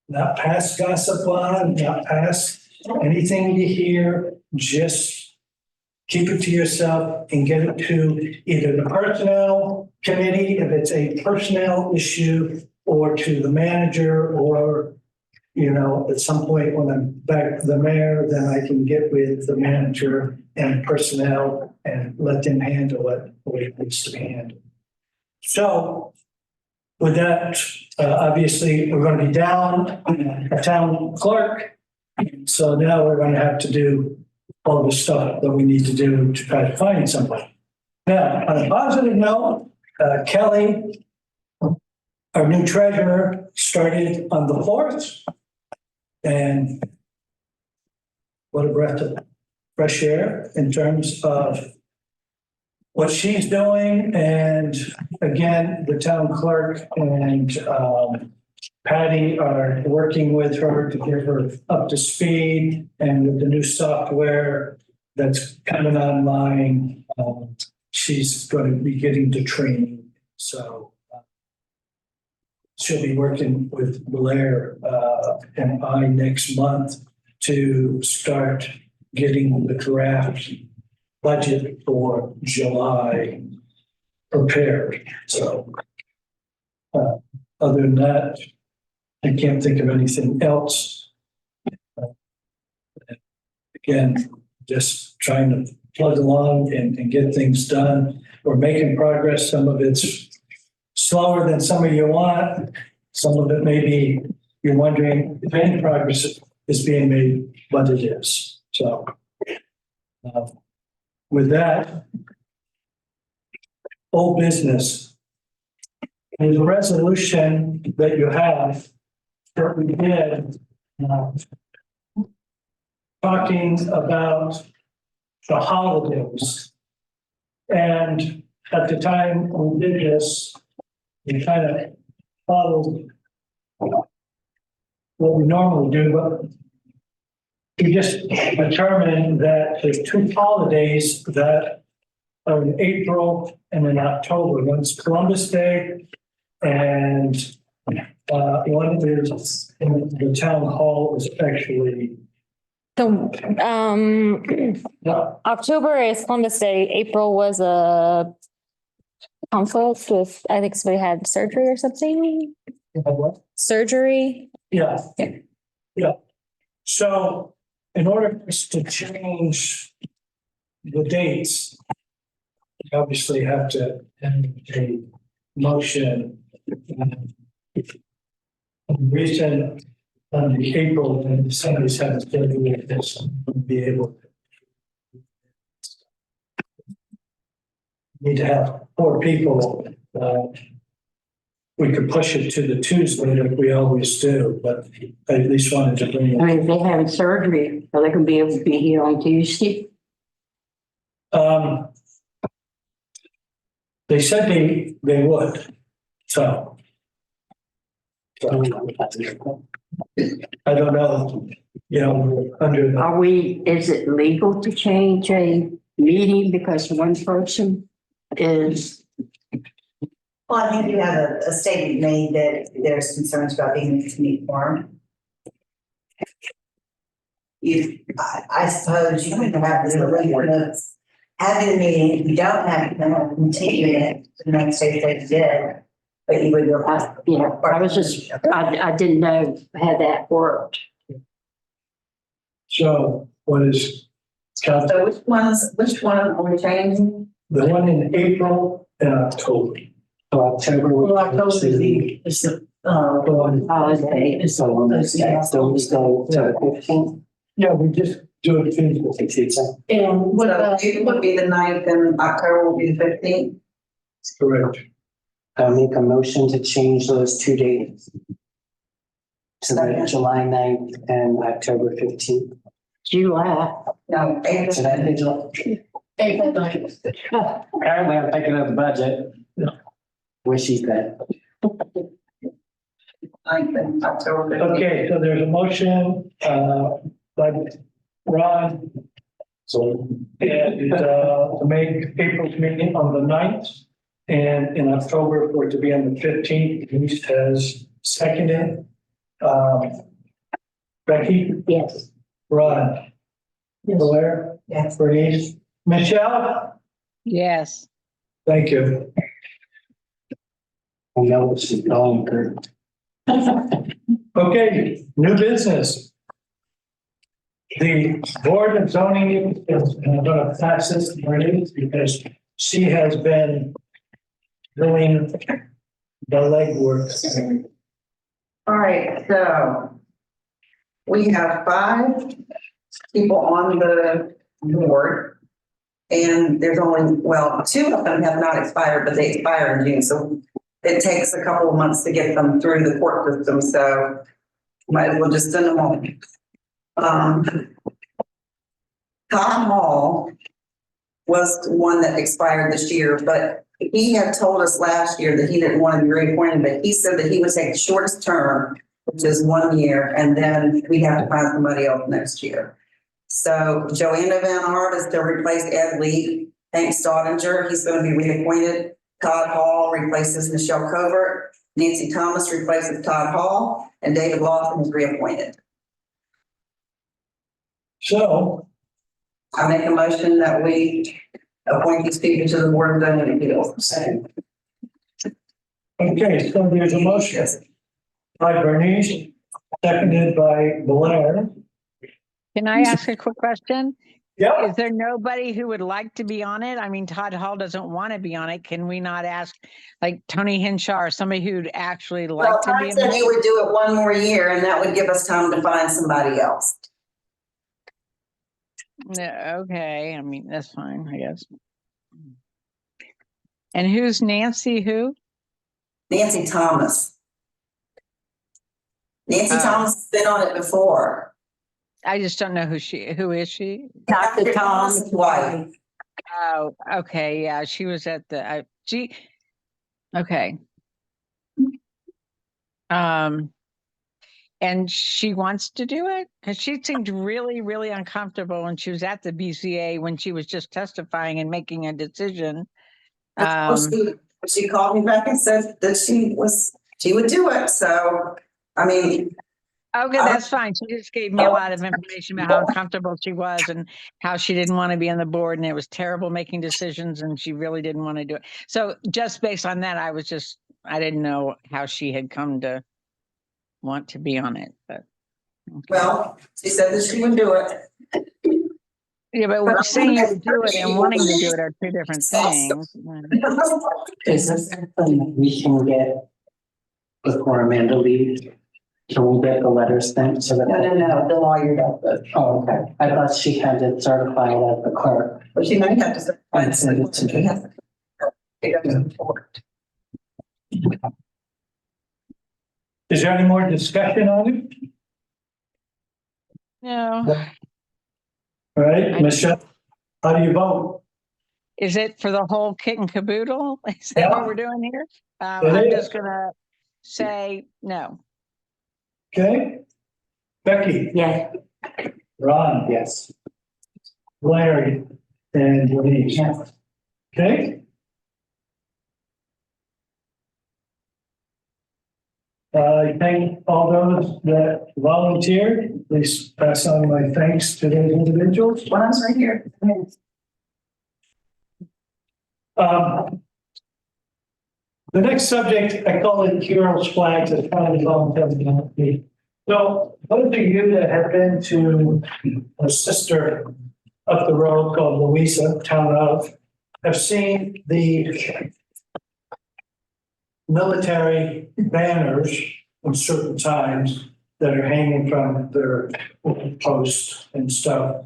not pass gossip on, not pass anything you hear, just keep it to yourself and get it to either the personnel committee, if it's a personnel issue, or to the manager, or, you know, at some point when I'm back to the mayor, then I can get with the manager and personnel and let them handle it the way it needs to be handled. So with that, obviously, we're going to be down a town clerk. So now we're going to have to do all the stuff that we need to do to try to find somebody. Now, on a positive note, Kelly, our new treasurer, started on the 4th. And what a breath of fresh air in terms of what she's doing. And again, the town clerk and Patty are working with her to get her up to speed, and with the new software that's coming online, she's going to be getting the training. So she'll be working with Blair and I next month to start getting the draft budget for July prepared. So other than that, I can't think of anything else. Again, just trying to plug along and get things done. We're making progress. Some of it's slower than some of you want. Some of it maybe you're wondering if any progress is being made, but it is. So with that, old business. There's a resolution that you have that we did talking about the holidays. And at the time we did this, we kind of followed what we normally do, but we just determined that there's two holidays that are in April and in October. One's Columbus Day and one is in the town hall is actually. So, October is Columbus Day. April was a conflict with, I think somebody had surgery or something. Surgery. Yeah. Yeah. So in order for us to change the dates, we obviously have to have a motion. The reason on the April and somebody's having surgery with this, would be able to. Need to have 4 people. We could push it to the Tuesday like we always do, but I at least wanted to bring it. I mean, if they have surgery, are they gonna be able to be here on Tuesday? They said they would, so. I don't know, you know, under the. Is it legal to change a meeting because one person is? Well, I think you have a statement made that there's concerns about being in community forum. I suppose you could have the arrangement of having a meeting, if you don't have it, then I'll continue it the next day that you did. But you would, I was just, I didn't know how that worked. So what is? So which one are we changing? The one in April and October. So October. Well, October is the, Holiday. So don't we go to the 15th? Yeah, we just do it feasible. and what So about, it would be the 9th and October will be the 15th. Correct. I'll make a motion to change those 2 dates. So that July 9th and October 15th. July. No, April. Should I say July? April 9th. Apparently I'm thinking of the budget. Wish she said. 9th and October 15th. Okay, so there's a motion by Ron. So, and to make April's meeting on the 9th and in October for it to be on the 15th. Denise has seconded. Becky? Yes. Ron? Blair? Yes. Bernice? Michelle? Yes. Thank you. I know what she's going through. Okay, new business. The Board of Zoning is going to pass this to Bernice because she has been doing the legwork. All right, so we have 5 people on the board. And there's only, 2 of them have not expired, but they expire in June. So it takes a couple of months to get them through the court system. So might as well just send them on. Tom Hall was the one that expired this year, but he had told us last year that he didn't want to be reappointed, but he said that he would take the shortest term, which is 1 year, and then we'd have to find somebody else next year. So Joanna Van Art is to replace Ed Lee. Hank Staudinger, he's going to be reappointed. Todd Hall replaces Michelle Covert. Nancy Thomas replaces Todd Hall, and David Lawson is reappointed. So, I make a motion that we appoint these people to the Board of Zoning Appeals. okay, so there's a motion by Bernice, seconded by Blair. Can I ask a quick question? Yeah, Is there nobody who would like to be on it? I mean, Todd Hall doesn't want to be on it. Can we not ask like Tony Hinshaw or somebody who'd actually like Well, to be Todd on said he it? would do it one more year, and that would give us time to find somebody else. Yeah, okay, I mean, that's fine, I guess. And who's Nancy who? Nancy Thomas. Nancy Oh. Thomas has been on it before. I just don't know who is she? Dr. Thomas's wife. Oh, okay, yeah, she was at the, okay. And she wants to do it? Cause she seemed really, really uncomfortable when she was at the BCA, when she was just testifying and making a decision. She called me back and said that she would do it, so, I mean. Okay, that's fine. She just gave me a lot of information about how uncomfortable she was and how she didn't want to be on the board and it was terrible making decisions and she really didn't want to do it. So just based on that, I didn't know how she had come to want to be on it, but. Okay. Well, she said that she would do it. Yeah, but saying you would do it and wanting to do it are two different things. Is this something that we can get before Amanda leaves? Can we get the letters sent so that? No, the lawyer does it. Oh, okay. I thought she had it certified as the clerk. But she might have to. I'd send it to me. It goes to court. is there any more discussion on it? No, All right, Michelle, how do you vote? is it for the whole kit and caboodle? Is that Yeah. what we're doing here? It I'm is. just gonna say no. Okay? Becky? Yes. Ron? Yes. Larry? And Denise? Yes. Okay? I thank all those that volunteered. Please pass on my thanks to those individuals. One's right here. The next subject, I call it Heroes Flags, it's kind of voluntary. So those of you that have been to a sister up the road called Louisa, town of, have seen the military banners at certain times that are hanging from their posts and stuff.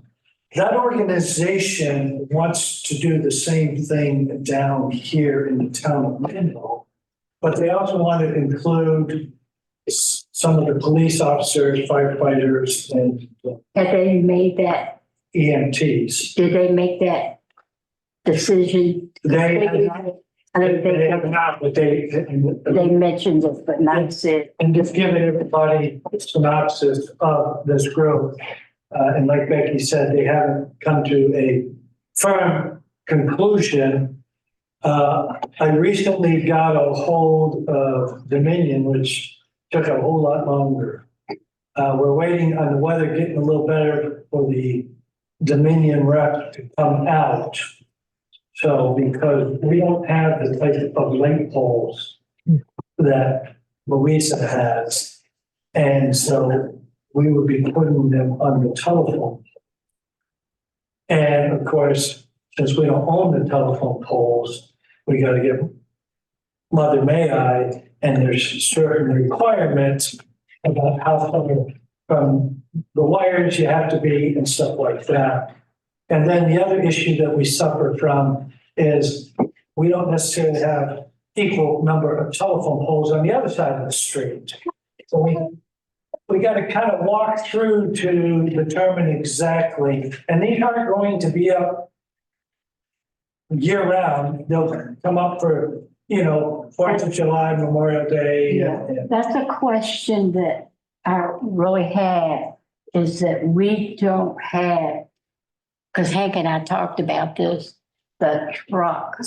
That organization wants to do the same thing down here in the town of Menlo, but they also want to include some of the police officers, firefighters, and Have they made that, EMTs. did they make that decision? They have I don't they have think not, but they mentioned it, but not said. and just giving everybody a synopsis of this group. And like Becky said, they haven't come to a firm conclusion. I recently got a hold of Dominion, which took a whole lot longer. We're waiting on the weather getting a little better for the Dominion rep to come out. So because we don't have the type of light poles that Louisa has. And so we would be putting them on the telephone. And of course, since we don't own the telephone poles, we got to get Mother May I, and there's certain requirements about how far from the wires you have to be and stuff like that. And then the other issue that we suffer from is we don't necessarily have equal number of telephone poles on the other side of the street. So we got to kind of walk through to determine exactly, and these aren't going to be up year round. They'll come up for, 4th of July, Memorial Day. and- That's a question that I really had, is that we don't have, because Hank and I talked about this, the truck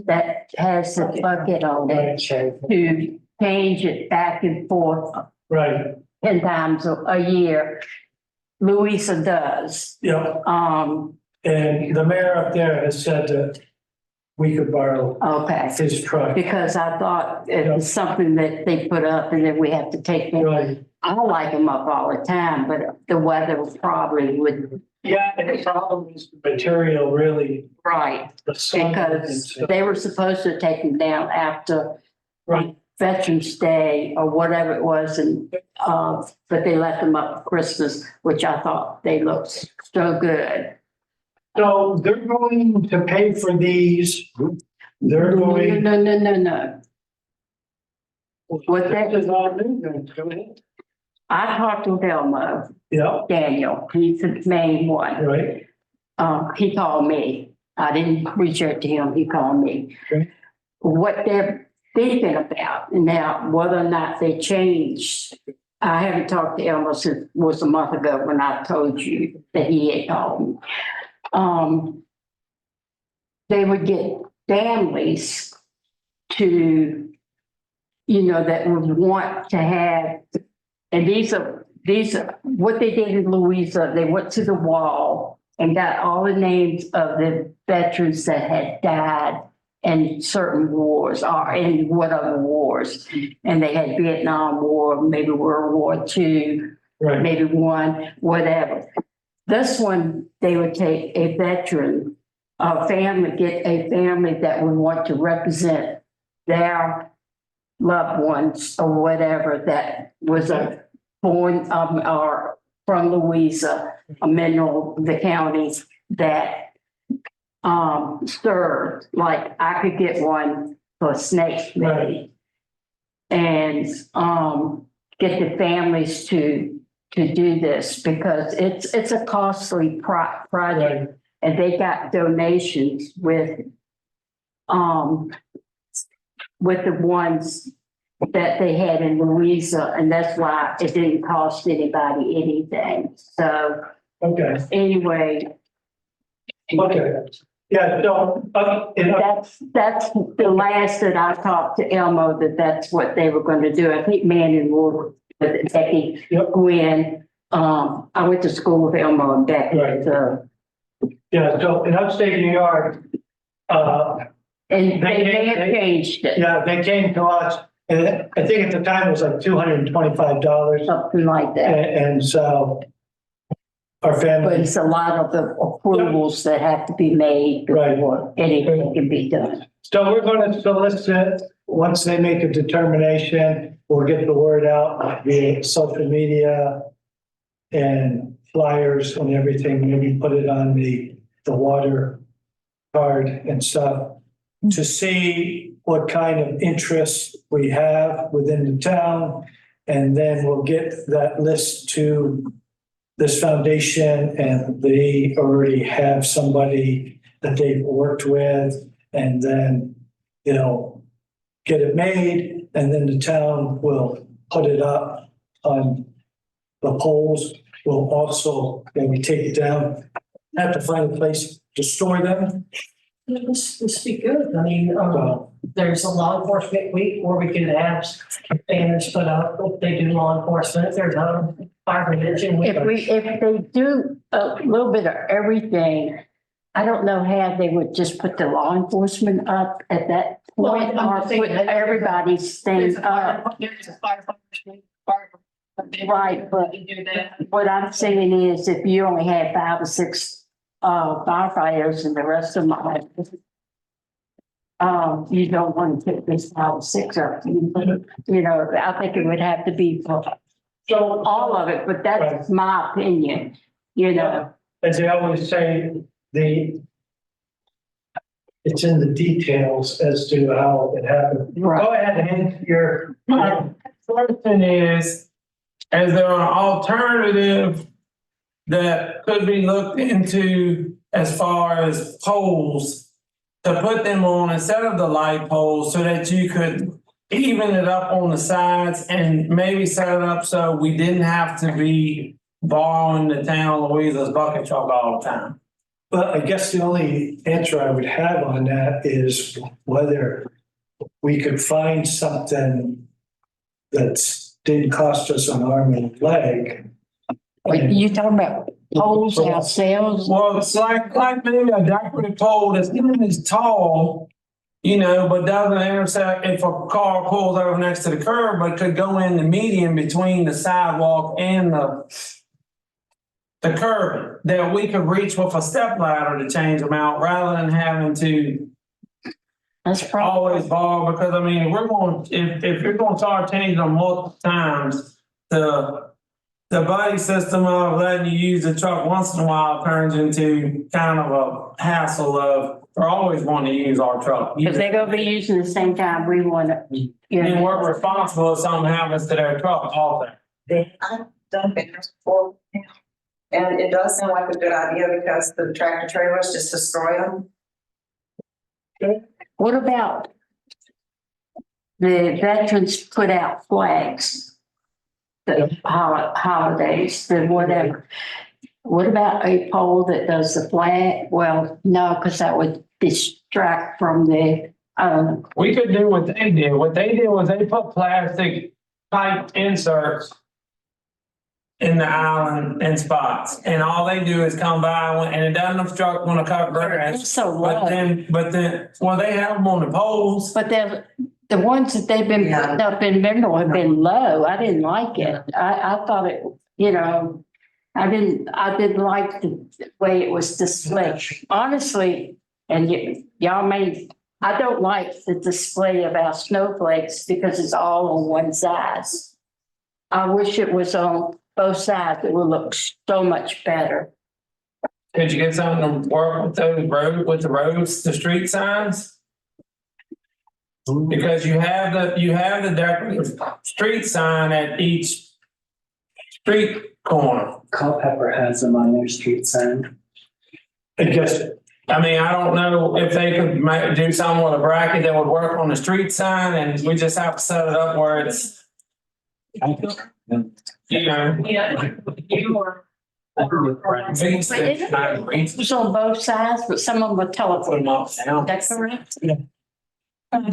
that has the bucket on it to change it back and forth Right, 10 times a year. Louisa does. yeah, Um, and the mayor up there has said that we could borrow okay, his truck. because I thought it was something that they put up and then we have to take them. Right, I like them up all the time, but the weather probably would, yeah, and the problem is the material really, right, the sun. because they were supposed to take them down after Right, Veterans Day or whatever it was, and, but they left them up for Christmas, which I thought they looked so good. so they're going to pay for these. They're going. No. What that- is all new then, go ahead. I talked to Elmo, Yeah, Daniel, he's the main one. right, He called me. I didn't reach out to him, he called me. Okay. What they're thinking about now, whether or not they changed. I haven't talked to Elmo since, it was a month ago when I told you that he had called me. They would get families to, that would want to have, and these are, what they did in Louisa, they went to the wall and got all the names of the veterans that had died in certain wars or in whatever wars. And they had Vietnam War, maybe World War II, right, maybe one, whatever. This one, they would take a veteran, get a family that would want to represent their loved ones or whatever that was born or from Louisa, a mineral, the county that served. Like I could get one for Snake maybe. And get the families to do this because it's a costly project. right, And they got donations with the ones that they had in Louisa, and that's why it didn't cost anybody anything. So okay, anyway, okay. Yeah, so, that's the last that I talked to Elmo, that's what they were going to do. I think Manning Ward, with Becky Yep. Gwen. I went to school with Elmo and Becky, Right. so. yeah, so in upstate New York, And they may have changed it, yeah, they came to us, and I think at the time it was like $225. something like that. And so our But family, it's a lot of the approvals that have to be made Right. before anything can be done. so we're going to solicit, once they make a determination, we'll get the word out via social media and flyers and everything, maybe put it on the water card and stuff to see what kind of interest we have within the town. And then we'll get that list to this foundation, and they already have somebody that they've worked with, and then, get it made, and then the town will put it up on the poles. We'll also, when we take it down, have to find a place to store them. This would be good. I mean, So, there's a law enforcement week where we could have banners put up if they do law enforcement. There's a fire prevention week. If they do a little bit of everything, I don't know how they would just put the law enforcement up at that Well, point I'm or just saying put that- everybody's things There's a up. firefighter. Right, but You do that. what I'm saying is if you only have 5 or 6 firefighters and the rest of them are, you don't want to take these 5 or 6 up. I think it would have to be for so all of it, but that's my opinion, as they always say, it's in the details as to how it happened. Right. Go ahead and your. Question is there an alternative that could be looked into as far as poles to put them on instead of the light poles so that you could even it up on the sides and maybe set it up so we didn't have to be borrowing the town of Louisa's bucket truck all the time? But I guess the only answer I would have on that is whether we could find something that didn't cost us an arm and a leg. Like you talking about poles ourselves? Well, it's like maybe a decorative pole that's not as tall, you know, but doesn't intersect if a car pulls over next to the curb, but could go in the median between the sidewalk and the curb, that we could reach with a step ladder to change them out rather than having to That's probably, always borrow, because I mean, if you're gonna start changing them multiple times, the buddy system of letting you use the truck once in a while turns into kind of a hassle of, we're always wanting to use our truck. if they're gonna be using the same time we want to, you And know. we're responsible if something happens to their truck also. I've done banners before. And it does sound like a good idea because the tractor trailers just destroy them. What about the veterans put out flags? The holidays, the whatever. What about a pole that does the flag? Well, no, because that would distract from the, We could do what they did. What they did was they put plastic pipe inserts in the island in spots, and all they do is come by and it doesn't obstruct when a cut grass. it's so But low. then, well, they have them on the poles. But the ones that they've been putting up in Mineral have been low. I didn't like it. I thought it, you know, I didn't like the way it was displayed. Honestly, and y'all may, I don't like the display of our snowflakes because it's all on one side. I wish it was on both sides. It would look so much better. Could you get something to work with the roads, the street signs? Because you have the decorative street sign at each street corner. Culpeper has them on their street sign. I guess, I mean, I don't know if they could do something with a bracket that would work on the street sign, and we just have to set it up where it's, you know. Yeah, you are. It's It's on both sides, but some of them are telephone. That's correct. I'm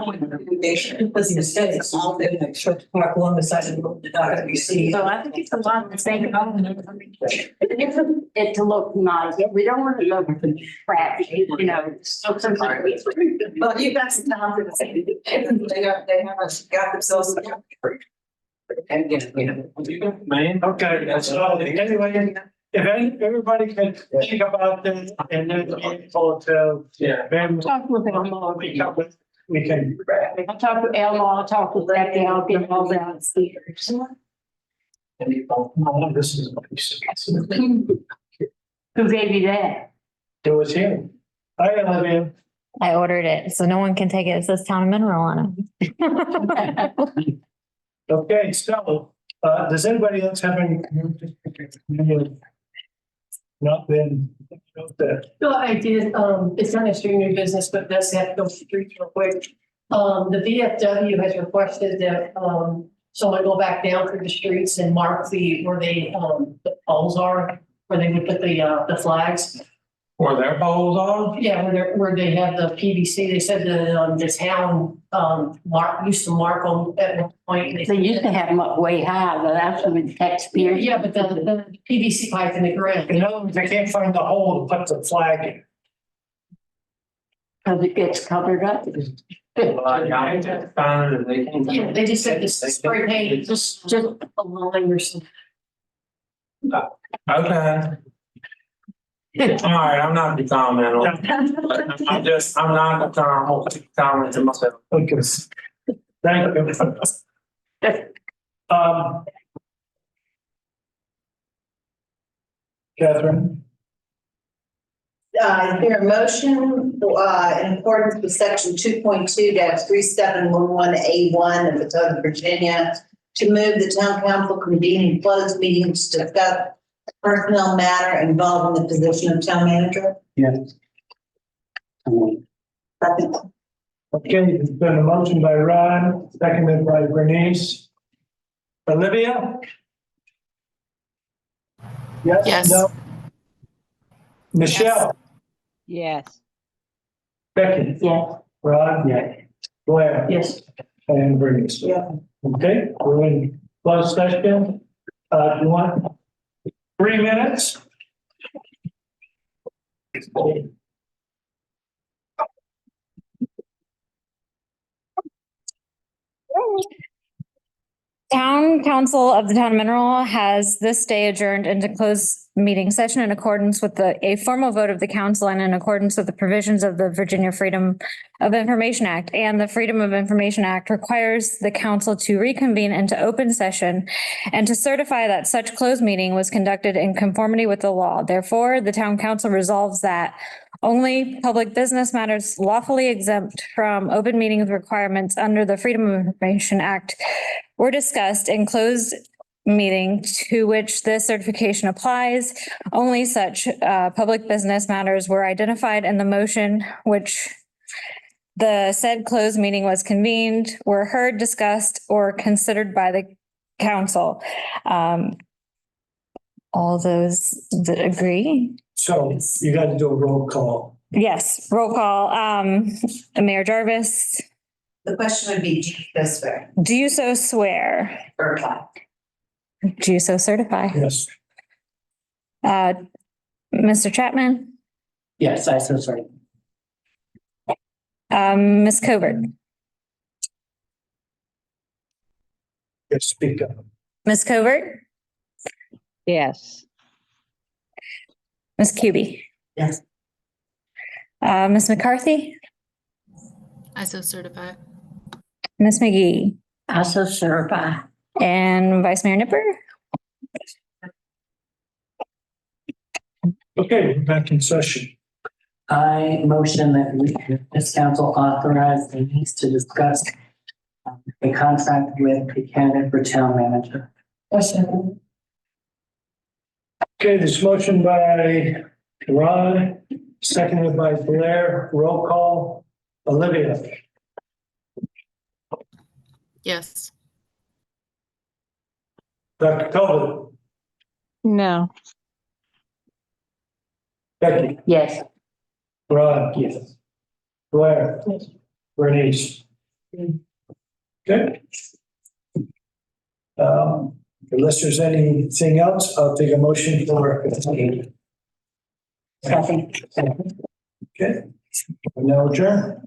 going to do this, because it says it's all in the church park along the side of the road, that you see. So I think it's a lot to think about. It to look nice. We don't want to look crappy, you know. Well, you got some time for the same. They have got themselves. And, you know. Man. okay, that's all. Anyway, if everybody can think about this and then be able to. Yeah. Then Talk with Elmo. we can. I'll talk to Elmo, I'll talk with Becky, I'll get all that. Oh, this is Who gave you that? it was him. I love him. I ordered it, so no one can take it. It says Town of Mineral on it. Okay, so, does anybody else have any? Not been, No, I did, it's not extreme new business, but that's have to go through real quick. The VFW has requested that, someone go back down through the streets and mark where the poles are, where they would put the flags. Where their poles are? Yeah, where they have the PVC, they said that, the town, used to mark them at one point. They used to have them up way high, but that's when the taxpayers. Yeah, but the PVC pipe in the ground. in other words, they can't find the hole to put the flag in. Because it gets covered up. Yeah, they just said this spray paint, just a line or something. Okay. All right, I'm not the comment on it. I'm not the comment to myself. Okay. Thank you. Catherine, Is there a motion, in accordance with section 2.2-3711A1 of the Code of Virginia to move the town council convening closed meetings to discuss personnel matter involving the position of town manager? Yes. Second. okay, there's been a motion by Ron, seconded by Bernice. Olivia? Yes? Yes. No? Michelle, Yes. Becky, Yeah. Rod, Blair, Yes. and Bernice. Yeah. Okay, we're in closed session. You want 3 minutes? Town Council of the Town of Mineral has this day adjourned into closed meeting session in accordance with a formal vote of the council and in accordance with the provisions of the Virginia Freedom of Information Act. And the Freedom of Information Act requires the council to reconvene into open session and to certify that such closed meeting was conducted in conformity with the law. Therefore, the town council resolves that only public business matters lawfully exempt from open meetings requirements under the Freedom of Information Act were discussed in closed meeting to which this certification applies. Only such public business matters were identified in the motion which the said closed meeting was convened, were heard, discussed, or considered by the council. All those that agree? So you got to do a roll call. Yes, roll call. Mayor Jarvis, The question would be, do you so swear? do you so swear? Certify. Do you so certify? Yes. Mr. Chapman, Yes, I so sorry. Ms. Covert, Yes, speak up. Ms. Covert, Yes. Ms. Cubie. Yes. Ms. McCarthy, I so certify. Ms. McGee, I so certify. and Vice Mayor Nipper. Okay, we're back in session. I motion that this council authorize Denise to discuss a contract with a candidate for town manager. Okay, this motion by Ron, seconded by Blair, roll call. Olivia, Yes. Dr. Colvin, No. Becky, Yes. Rod. Yes. Blair. Yes. Bernice. Okay. Unless there's anything else, I'll take a motion for. Second. Okay. We're now adjourned.